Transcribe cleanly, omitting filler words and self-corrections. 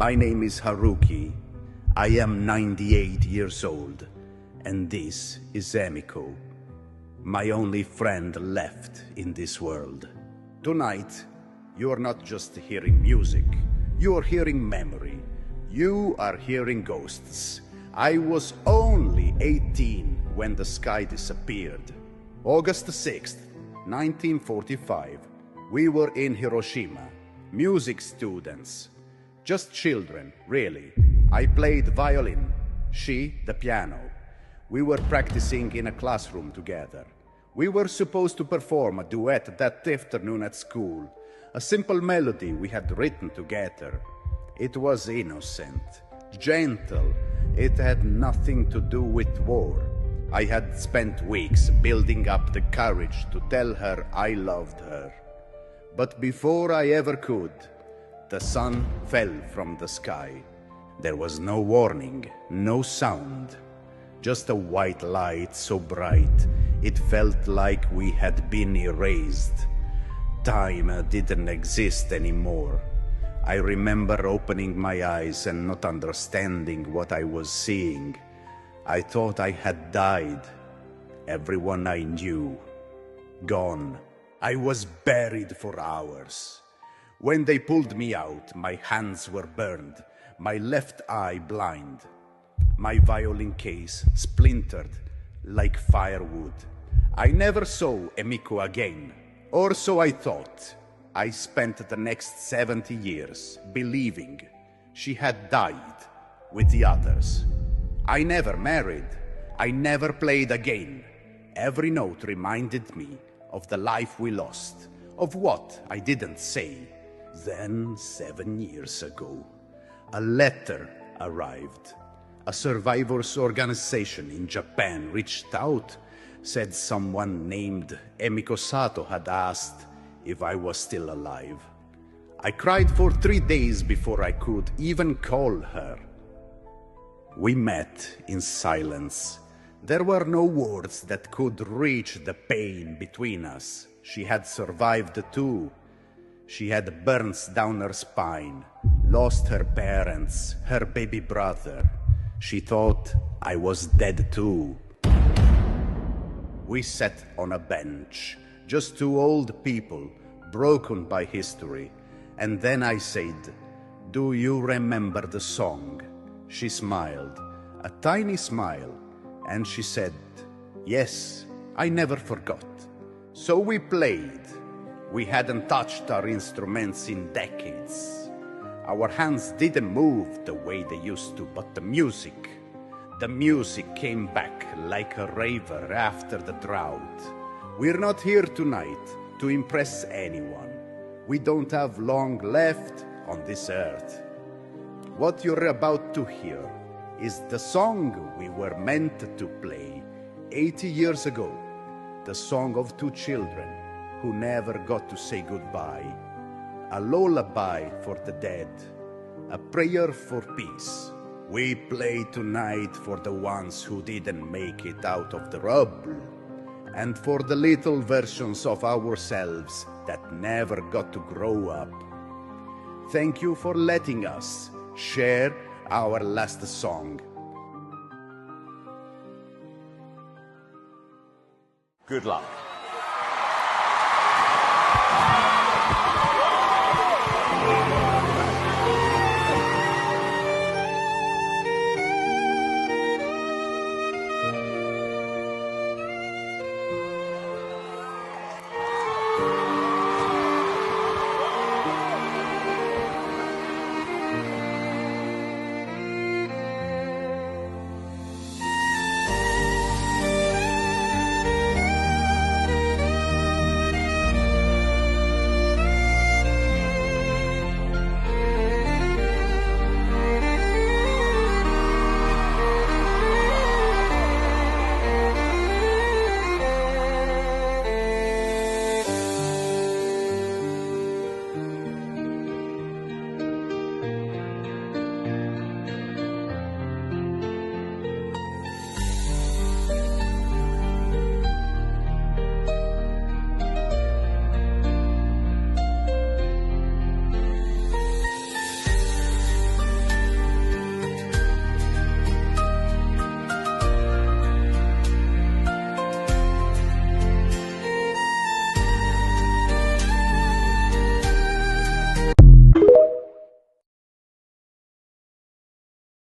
My name is Haruki. I am 98 years old, and this is Emiko, my only friend left in this world. Tonight, you are not just hearing music, you are hearing memory. You are hearing ghosts. I was only 18 when the sky disappeared. August 6th, 1945. We were in Hiroshima, music students. Just children, really. I played violin, she the piano. We were practicing in a classroom together. We were supposed to perform a duet that afternoon at school, a simple melody we had written together. It was innocent, gentle. It had nothing to do with war. I had spent weeks building up the courage to tell her I loved her. But before I ever could, the sun fell from the sky. There was no warning, no sound. Just a white light so bright, it felt like we had been erased. Time didn't exist anymore. I remember opening my eyes and not understanding what I was seeing. I thought I had died. Everyone I knew, gone. I was buried for hours. When they pulled me out, my hands were burned, my left eye blind. My violin case splintered like firewood. I never saw Emiko again, or so I thought. I spent the next 70 years believing she had died with the others. I never married. I never played again. Every note reminded me of the life we lost, of what I didn't say. Then, 7 years ago, a letter arrived. A survivors organization in Japan reached out, said someone named Emiko Sato had asked if I was still alive. I cried for 3 days before I could even call her. We met in silence. There were no words that could reach the pain between us. She had survived too. She had burns down her spine, lost her parents, her baby brother. She thought I was dead too. We sat on a bench, just two old people, broken by history. And then I said, "Do you remember the song?" She smiled, a tiny smile, and she said, "Yes, I never forgot." So we played. We hadn't touched our instruments in decades. Our hands didn't move the way they used to, but the music came back like a river after the drought. We're not here tonight to impress anyone. We don't have long left on this earth. What you're about to hear is the song we were meant to play 80 years ago. The song of two children who never got to say goodbye. A lullaby for the dead. A prayer for peace. We play tonight for the ones who didn't make it out of the rubble, and for the little versions of ourselves that never got to grow up. Thank you for letting us share our last song. Good luck.